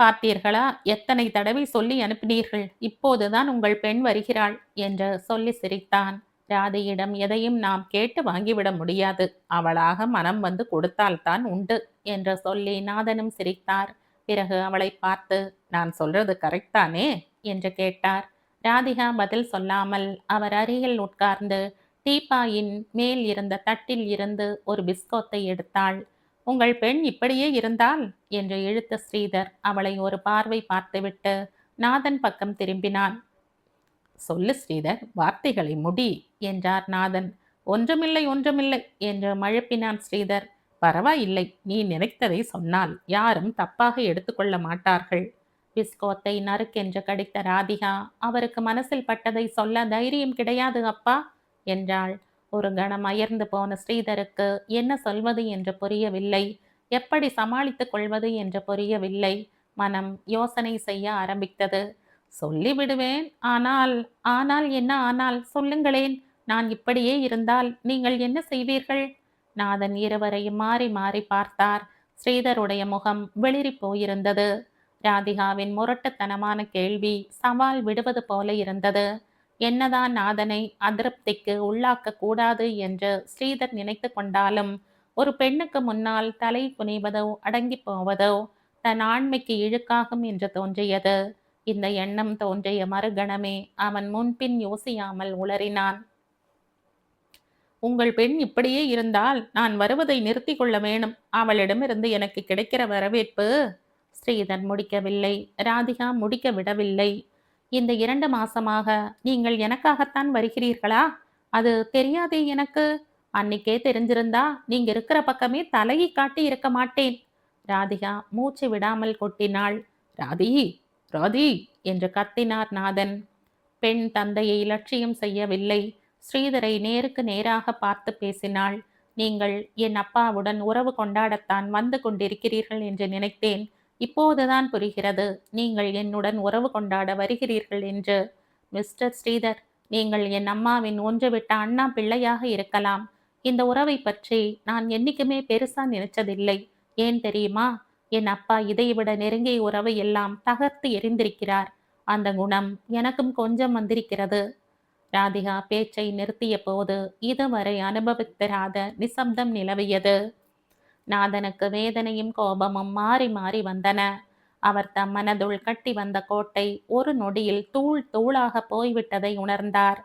பார்த்தீர்களா, எத்தனை தடவை சொல்லி அனுப்பினீர்கள். இப்போதுதான் உங்கள் பெண் வருகிறாள் என்று சொல்லி சிரித்தான். ராதையிடம் எதையும் நாம் கேட்டு வாங்கிவிட முடியாது. அவளாக மனம் வந்து கொடுத்தால்தான் உண்டு என்று சொல்லி நாதனும் சிரித்தார். பிறகு அவளை பார்த்து, நான் சொல்றது கரெக்ட் தானே என்று கேட்டார். ராதிகா பதில் சொல்லாமல் அவர் அருகில் உட்கார்ந்து டீப்பாயின் மேல் இருந்த தட்டில் இருந்து ஒரு பிஸ்கோத்தை எடுத்தாள். உங்கள் பெண் இப்படியே இருந்தால் என்று இழுத்த ஸ்ரீதர் அவளை ஒரு பார்வை பார்த்துவிட்டு நாதன் பக்கம் திரும்பினான். சொல்லு ஸ்ரீதர், வார்த்தைகளை முடி என்றார் நாதன். ஒன்றுமில்லை என்று மழுப்பினான் ஸ்ரீதர். பரவாயில்லை, நீ நினைத்ததை சொன்னால் யாரும் தப்பாக எடுத்துக்கொள்ள மாட்டார்கள். பிஸ்கோத்தை நறுக்கென்று கடித்த ராதிகா, அவருக்கு மனசில் பட்டதை சொல்ல தைரியம் கிடையாது அப்பா என்றாள். ஒரு கணம் அயர்ந்து போன ஸ்ரீதருக்கு என்ன சொல்வது என்று புரியவில்லை. எப்படி சமாளித்துக் கொள்வது என்று புரியவில்லை. மனம் யோசனை செய்ய ஆரம்பித்தது. சொல்லிவிடுவேன். ஆனால் என்ன ஆனால்? சொல்லுங்களேன். நான் இப்படியே இருந்தால் நீங்கள் என்ன செய்வீர்கள்? நாதன் இருவரையும் மாறி மாறி பார்த்தார். ஸ்ரீதருடைய முகம் வெளிரி போயிருந்தது. ராதிகாவின் முரட்டுத்தனமான கேள்வி சவால் விடுவது போல இருந்தது. என்னதான் நாதனை அதிருப்திக்கு உள்ளாக்க கூடாது என்று ஸ்ரீதர் நினைத்து கொண்டாலும் ஒரு பெண்ணுக்கு முன்னால் தலை குனிவதோ அடங்கி போவதோ தன் ஆண்மைக்கு இழுக்காகும் என்று தோன்றியது. இந்த எண்ணம் தோன்றிய மறுகணமே அவன் முன்பின் யோசியாமல் உளறினான். உங்கள் பெண் இப்படியே இருந்தால் நான் வருவதை நிறுத்தி கொள்ள வேணும். அவளிடமிருந்து எனக்கு கிடைக்கிற வரவேற்பு. ஸ்ரீதர் முடிக்கவில்லை. ராதிகா முடிக்க விடவில்லை. இந்த 2 மாசமாக நீங்கள் எனக்காகத்தான் வருகிறீர்களா? அது தெரியாதே எனக்கு. அன்னிக்கே தெரிஞ்சிருந்தா நீங்க இருக்கிற பக்கமே தலையை காட்டி இருக்க மாட்டேன். ராதிகா மூச்சு விடாமல் கொட்டினாள். ராதி, ராதி என்று கத்தினார் நாதன். பெண் தந்தையை லட்சியம் செய்யவில்லை. ஸ்ரீதரை நேருக்கு நேராக பார்த்து பேசினாள். நீங்கள் என் அப்பாவுடன் உறவு கொண்டாடத்தான் வந்து கொண்டிருக்கிறீர்கள் என்று நினைத்தேன். இப்போதுதான் புரிகிறது நீங்கள் என்னுடன் உறவு கொண்டாட வருகிறீர்கள் என்று. மிஸ்டர் ஸ்ரீதர், நீங்கள் என் அம்மாவின் ஒன்றுவிட்ட அண்ணா பிள்ளையாக இருக்கலாம். இந்த உறவை பற்றி நான் என்னைக்குமே பெருசா நினைச்சதில்லை. ஏன் தெரியுமா? என் அப்பா இதைவிட நெருங்கிய உறவை எல்லாம் தகர்த்து எறிந்திருக்கிறார். அந்த குணம் எனக்கும் கொஞ்சம் வந்திருக்கிறது. ராதிகா பேச்சை நிறுத்திய போது இதுவரை அனுபவித்திராத நிசப்தம் நிலவியது. நாதனுக்கு வேதனையும் கோபமும் மாறி மாறி வந்தன. அவர் தம் மனதுள் கட்டி வந்த கோட்டை ஒரு நொடியில் தூள் தூளாக போய்விட்டதை உணர்ந்தார்.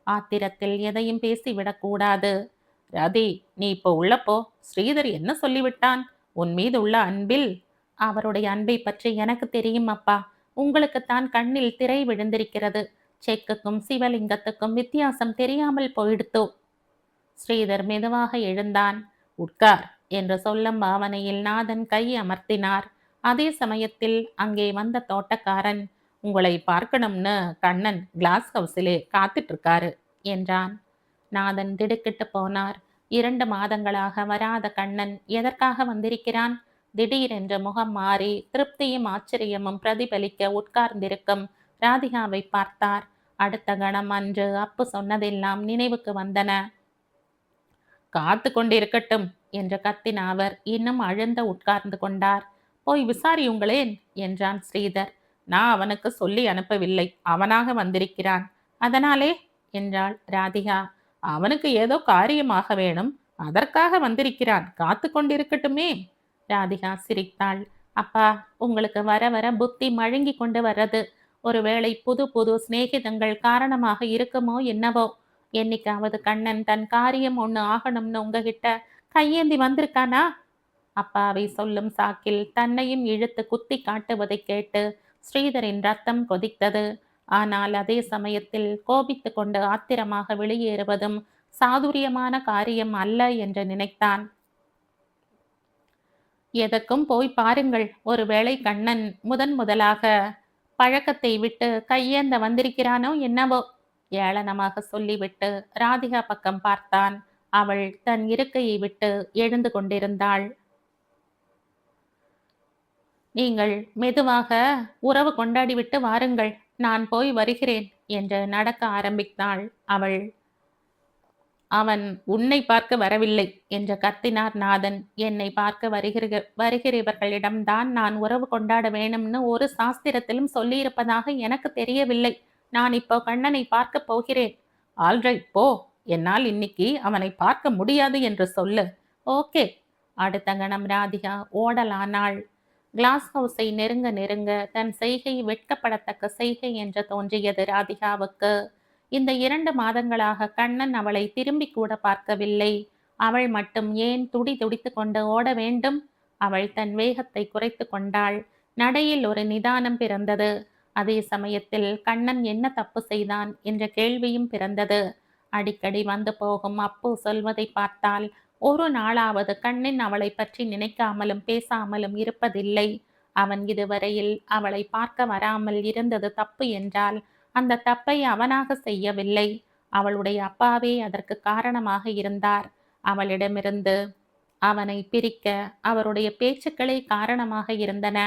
ஆத்திரத்தில் எதையும் பேசிவிடக்கூடாது. ரதி, நீ இப்போ உள்ளப்போ. ஸ்ரீதர் என்ன சொல்லிவிட்டான்? உன் மீது உள்ள அன்பில். அவருடைய அன்பை பற்றி எனக்கு தெரியும் அப்பா. உங்களுக்குத்தான் கண்ணில் திரை விழுந்திருக்கிறது. செக்குக்கும் சிவலிங்கத்துக்கும் வித்தியாசம் தெரியாமல் போயிடுத்தோ. ஸ்ரீதர் மெதுவாக எழுந்தான். உட்கார் என்று சொல்லும் பாவனையில் நாதன் கை அமர்த்தினார். அதே சமயத்தில் அங்கே வந்த தோட்டக்காரன், உங்களை பார்க்கணும்னு கண்ணன் கிளாஸ் ஹவுஸிலே காத்துட்டு இருக்காரு என்றான். நாதன் திடுக்கிட்டு போனார். 2 மாதங்களாக வராத கண்ணன் எதற்காக வந்திருக்கிறான்? திடீரென்று முகம் மாறி திருப்தியும் ஆச்சரியமும் பிரதிபலிக்க உட்கார்ந்திருக்கும் ராதிகாவை பார்த்தார். அடுத்த கணம் அன்று அப்பு சொன்னதெல்லாம் நினைவுக்கு வந்தன. காத்து கொண்டிருக்கட்டும் என்று கத்தின அவர் இன்னும் அழுந்த உட்கார்ந்து கொண்டார். போய் விசாரியுங்களேன் என்றான் ஸ்ரீதர். நான் அவனுக்கு சொல்லி அனுப்பவில்லை, அவனாக வந்திருக்கிறான். அதனாலே என்றாள் ராதிகா. அவனுக்கு ஏதோ காரியமாக வேணும், அதற்காக வந்திருக்கிறான். காத்து கொண்டிருக்கட்டுமே. ராதிகா சிரித்தாள். அப்பா, உங்களுக்கு வர வர புத்தி மழுங்கி கொண்டு வர்றது. ஒருவேளை புது புது சிநேகிதங்கள் காரணமாக இருக்குமோ என்னவோ. என்னைக்காவது கண்ணன் தன் காரியம் ஒண்ணு ஆகணும்னு உங்ககிட்ட கையேந்தி வந்திருக்கானா? அப்பாவை சொல்லும் சாக்கில் தன்னையும் இழுத்து குத்தி காட்டுவதை கேட்டு ஸ்ரீதரின் ரத்தம் கொதித்தது. ஆனால் அதே சமயத்தில் கோபித்து கொண்டு ஆத்திரமாக வெளியேறுவதும் சாதுரியமான காரியம் அல்ல என்று நினைத்தான். எதற்கும் போய் பாருங்கள். ஒருவேளை கண்ணன் முதலாக பழக்கத்தை விட்டு கையேந்த வந்திருக்கிறானோ என்னவோ. ஏளனமாக சொல்லிவிட்டு ராதிகா பக்கம் பார்த்தான். அவள் தன் இருக்கையை விட்டு எழுந்து கொண்டிருந்தாள். நீங்கள் மெதுவாக உறவு கொண்டாடிவிட்டு வாருங்கள், நான் போய் வருகிறேன் என்று நடக்க ஆரம்பித்தாள் அவள். அவன் உன்னை பார்க்க வரவில்லை என்று கத்தினார் நாதன். என்னை பார்க்க வருகிறவர்களிடம்தான் நான் உறவு கொண்டாட வேணும்னு ஒரு சாஸ்திரத்திலும் சொல்லியிருப்பதாக எனக்கு தெரியவில்லை. நான் இப்போ கண்ணனை பார்க்க போகிறேன். ஆல்ரைட், போ. என்னால் இன்னைக்கு அவனை பார்க்க முடியாது என்று சொல்லு. ஓகே. அடுத்த கணம் ராதிகா ஓடலானாள். கிளாஸ் ஹவுஸை நெருங்க நெருங்க தன் செய்கை வெட்கப்படத்தக்க செய்கை என்று தோன்றியது ராதிகாவுக்கு. இந்த 2 மாதங்களாக கண்ணன் அவளை திரும்பி கூட பார்க்கவில்லை. அவள் மட்டும் ஏன் துடி துடித்து கொண்டு ஓட வேண்டும்? அவள் தன் வேகத்தை குறைத்து கொண்டாள். நடையில் ஒரு நிதானம் பிறந்தது. அதே சமயத்தில் கண்ணன் என்ன தப்பு செய்தான் என்ற கேள்வியும் பிறந்தது. அடிக்கடி வந்து போகும் அப்பு சொல்வதை பார்த்தால் ஒரு நாளாவது கண்ணன் அவளை பற்றி நினைக்காமலும் பேசாமலும் இருப்பதில்லை. அவன் இதுவரையில் அவளை பார்க்க வராமல் இருந்தது தப்பு என்றால் அந்த தப்பை அவனாக செய்யவில்லை. அவளுடைய அப்பாவே அதற்கு காரணமாக இருந்தார். அவளிடமிருந்து அவனை பிரிக்க அவருடைய பேச்சுக்களே காரணமாக இருந்தன.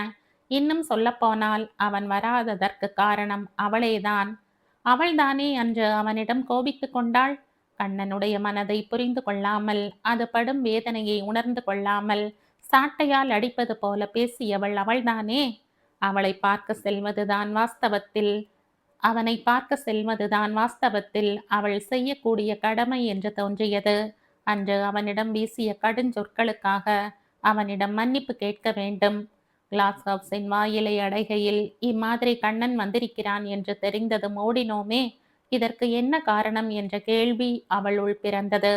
இன்னும் சொல்லப்போனால் அவன் வராததற்கு காரணம் அவளேதான். அவள்தானே அன்று அவனிடம் கோபித்து கொண்டாள். கண்ணனுடைய மனதை புரிந்து கொள்ளாமல், அது படும் வேதனையை உணர்ந்து கொள்ளாமல், சாட்டையால் அடிப்பது போல பேசியவள் அவள்தானே! அவளை பார்க்க செல்வதுதான் வாஸ்தவத்தில் அவனை பார்க்க செல்வதுதான் வாஸ்தவத்தில் அவள் செய்யக்கூடிய கடமை என்று தோன்றியது. அன்று அவனிடம் வீசிய கடுஞ்சொற்களுக்காக அவனிடம் மன்னிப்பு கேட்க வேண்டும். கிளாஸ் ஹவுஸின் வாயிலை அடைகையில் இம்மாதிரி கண்ணன் வந்திருக்கிறான் என்று தெரிந்ததும் ஓடினோமே, இதற்கு என்ன காரணம் என்ற கேள்வி அவளுள் பிறந்தது.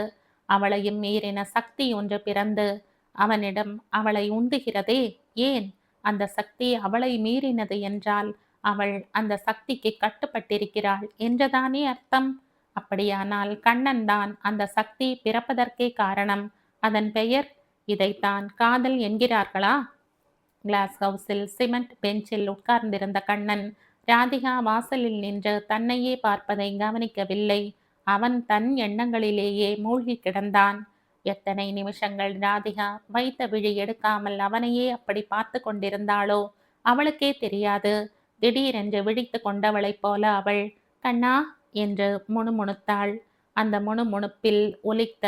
அவளையும் மீறின சக்தி ஒன்று பிறந்து அவனிடம் அவளை உந்துகிறதே. ஏன் அந்த சக்தி அவளை மீறினது என்றால் அவள் அந்த சக்திக்கு கட்டுப்பட்டிருக்கிறாள் என்றுதானே அர்த்தம். அப்படியானால் கண்ணன் தான் அந்த சக்தி பிறப்பதற்கே காரணம். அதன் பெயர் இதைத்தான் காதல் என்கிறார்களா? கிளாஸ் ஹவுஸில் சிமெண்ட் பெஞ்சில் உட்கார்ந்திருந்த கண்ணன் ராதிகா வாசலில் நின்று தன்னையே பார்ப்பதை கவனிக்கவில்லை. அவன் தன் எண்ணங்களிலேயே மூழ்கி கிடந்தான். எத்தனை நிமிஷங்கள் ராதிகா வைத்த விழி எடுக்காமல் அவனையே அப்படி பார்த்து கொண்டிருந்தாளோ அவளுக்கே தெரியாது. திடீரென்று விழித்து கொண்டவளைப் போல அவள் கண்ணா என்று முணுமுணுத்தாள். அந்த முணுமுணுப்பில் ஒலித்த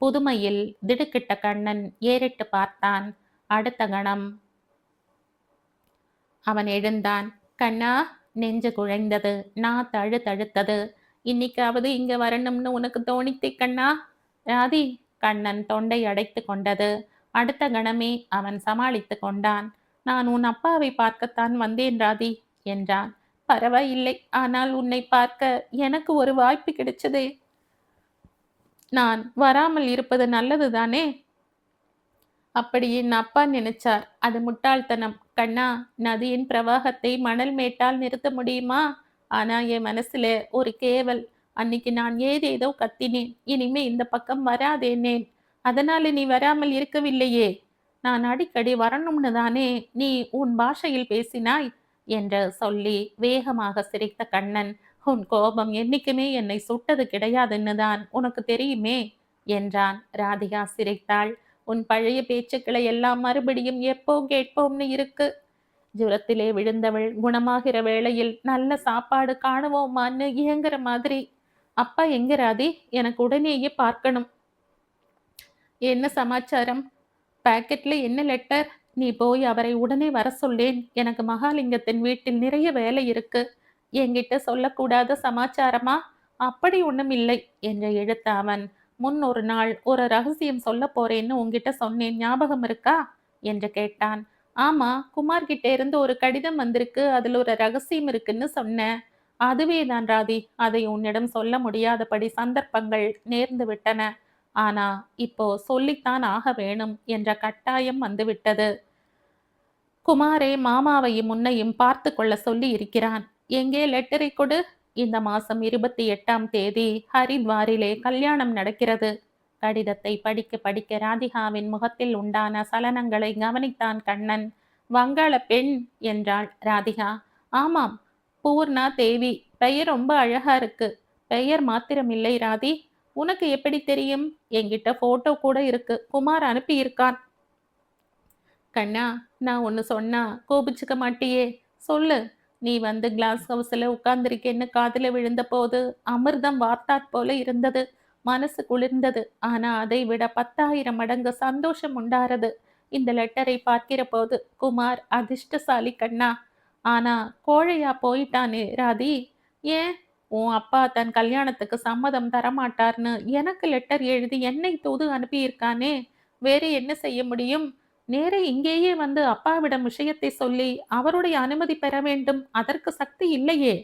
புதுமையில் திடுக்கிட்ட கண்ணன் ஏறிட்டு பார்த்தான். அடுத்த கணம் அவன் எழுந்தான். கண்ணா, நெஞ்சு குழைந்தது, நான் தழுத்தழுத்தது. இன்னைக்காவது இங்க வரணும்னு உனக்கு தோணித்தே கண்ணா? ராதி, கண்ணன் தொண்டை அடைத்து கொண்டது. அடுத்த கணமே அவன் சமாளித்து கொண்டான். நான் உன் அப்பாவை பார்க்கத்தான் வந்தேன் ராதி என்றான். பரவாயில்லை, ஆனால் உன்னை பார்க்க எனக்கு ஒரு வாய்ப்பு கிடைச்சதே. நான் வராமல் இருப்பது நல்லதுதானே? அப்படி என் அப்பா நினைச்சார். அது முட்டாள்தனம். கண்ணா, நதியின் பிரவாகத்தை மணல் மேட்டால் நிறுத்த முடியுமா? ஆனா என் மனசுல ஒரு கேவல். அன்னைக்கு நான் ஏதேதோ கத்தினேன். இனிமே இந்த பக்கம் வராதேனேன். அதனால நீ வராமல் இருக்கவில்லையே. நான் அடிக்கடி வரணும்னு தானே நீ உன் பாஷையில் பேசினாய் என்று சொல்லி வேகமாக சிரித்த கண்ணன், உன் கோபம் என்னைக்குமே என்னை சுட்டது கிடையாதுன்னு தான் உனக்கு தெரியுமே என்றான். ராதிகா சிரித்தாள். உன் பழைய பேச்சுக்களை எல்லாம் மறுபடியும் எப்போ கேட்போம்னு இருக்கு. ஜுரத்திலே விழுந்தவள் குணமாகிற வேளையில் நல்ல சாப்பாடு காணுவோமான்னு இயங்குற மாதிரி. அப்பா எங்க ராதி? எனக்கு உடனேயே பார்க்கணும். என்ன சமாச்சாரம்? பாக்கெட்ல என்ன லெட்டர்? நீ போய் அவரை உடனே வர சொல்லேன். எனக்கு மகாலிங்கத்தின் வீட்டில் நிறைய வேலை இருக்கு. என்கிட்ட சொல்லக்கூடாத சமாச்சாரமா? அப்படி ஒண்ணும் இல்லை என்று இழுத்த அவன், முன் ஒரு நாள் ஒரு ரகசியம் சொல்ல போறேன்னு உன்கிட்ட சொன்னேன், ஞாபகம் இருக்கா என்று கேட்டான். ஆமா, குமார் கிட்ட இருந்து ஒரு கடிதம் வந்திருக்கு, அதுல ஒரு ரகசியம் இருக்குன்னு சொன்னேன். அதுவே தான் ராதி, அதை உன்னிடம் சொல்ல முடியாதபடி சந்தர்ப்பங்கள் நேர்ந்து விட்டன. ஆனா இப்போ சொல்லித்தான் ஆக வேணும் என்ற கட்டாயம் வந்துவிட்டது. குமாரே மாமாவையும் முன்னையும் பார்த்து கொள்ள சொல்லி இருக்கிறான். எங்கே லெட்டரை கொடு. இந்த மாசம் 28ஆம் தேதி ஹரித்வாரிலே கல்யாணம் நடக்கிறது. கடிதத்தை படிக்க படிக்க ராதிகாவின் முகத்தில் உண்டான சலனங்களை கவனித்தான் கண்ணன். வங்காள பெண் என்றாள் ராதிகா. ஆமாம், பூர்ணா தேவி. பெயர் ரொம்ப அழகா இருக்கு. பெயர் மாத்திரமில்லை ராதி. உனக்கு எப்படி தெரியும்? என்கிட்ட போட்டோ கூட இருக்கு. குமார் அனுப்பி இருக்கான். கண்ணா, நான் ஒன்று சொன்னா கோபிச்சுக்க மாட்டியே? சொல்லு. நீ வந்து கிளாஸ் ஹவுஸில் உட்கார்ந்திருக்கேன்னு காதில் விழுந்த போது அமிர்தம் வார்த்தாற் போல இருந்தது. மனசு குளிர்ந்தது. ஆனா அதை விட 10,000 மடங்கு சந்தோஷம் உண்டாறது இந்த லெட்டரை பார்க்கிற போது. குமார் அதிர்ஷ்டசாலி கண்ணா. ஆனா கோழையா போயிட்டானே ராதி. ஏன்? உன் அப்பா தன் கல்யாணத்துக்கு சம்மதம் தரமாட்டார்னு எனக்கு லெட்டர் எழுதி என்னை தூது அனுப்பியிருக்கானே. வேறு என்ன செய்ய முடியும்? நேரே இங்கேயே வந்து அப்பாவிடம் விஷயத்தை சொல்லி அவருடைய அனுமதி பெற வேண்டும். அதற்கு சக்தி இல்லையே.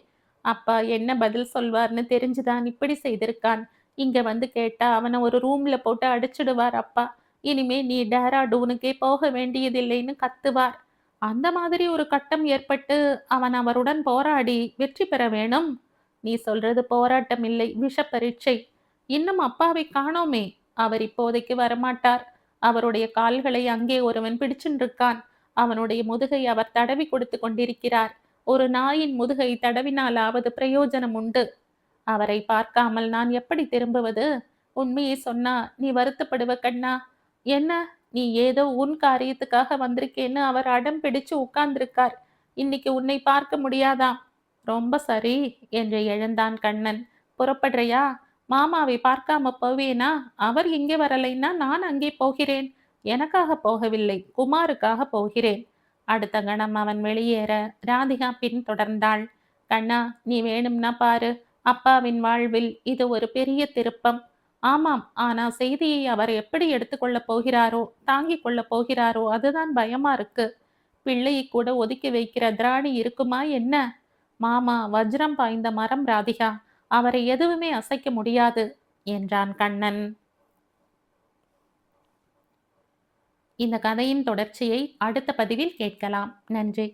அப்பா என்ன பதில் சொல்வார்னு தெரிஞ்சுதான் இப்படி செய்திருக்கான். இங்க வந்து கேட்டா அவனை ஒரு ரூம்ல போட்டு அடிச்சிடுவார் அப்பா. இனிமே நீ டேராடூனுக்கே போக வேண்டியதில்லைன்னு கத்துவார். அந்த மாதிரி ஒரு கட்டம் ஏற்பட்டு அவன் அவருடன் போராடி வெற்றி பெற வேணும். நீ சொல்றது போராட்டம் இல்லை, விஷ பரீட்சை. இன்னும் அப்பாவை காணோமே. அவர் இப்போதைக்கு வரமாட்டார். அவருடைய கால்களை அங்கே ஒருவன் பிடிச்சுருக்கான். அவனுடைய முதுகை அவர் தடவி கொடுத்து கொண்டிருக்கிறார். ஒரு நாயின் முதுகை தடவினாலாவது பிரயோஜனம் உண்டு. அவரை பார்க்காமல் நான் எப்படி திரும்புவது? உண்மையை சொன்னா நீ வருத்தப்படுவ கண்ணா. என்ன? நீ ஏதோ உன் காரியத்துக்காக வந்திருக்கேன்னு அவர் அடம் பிடிச்சு உட்கார்ந்திருக்கார். இன்னைக்கு உன்னை பார்க்க முடியாதாம். ரொம்ப சரி என்று எழுந்தான் கண்ணன். புறப்படுறியா? மாமாவை பார்க்காம போவேனா? அவர் இங்கே வரலைன்னா நான் அங்கே போகிறேன். எனக்காக போகவில்லை, குமாருக்காக போகிறேன். அடுத்த கணம் அவன் வெளியேற ராதிகா பின்தொடர்ந்தாள். கண்ணா, நீ வேணும்னா பாரு. அப்பாவின் வாழ்வில் இது ஒரு பெரிய திருப்பம். ஆமாம், ஆனா செய்தியை அவர் எப்படி எடுத்துக்கொள்ளப் போகிறாரோ, தாங்கிக் கொள்ளப் போகிறாரோ, அதுதான் பயமா இருக்கு. பிள்ளையை கூட ஒதுக்கி வைக்கிற திராணி இருக்குமா என்ன? மாமா வஜ்ரம் பாய்ந்த மரம் ராதிகா. அவரை எதுவுமே அசைக்க முடியாது என்றான் கண்ணன். இந்த கதையின் தொடர்ச்சியை அடுத்த பதிவில் கேட்கலாம். நன்றி.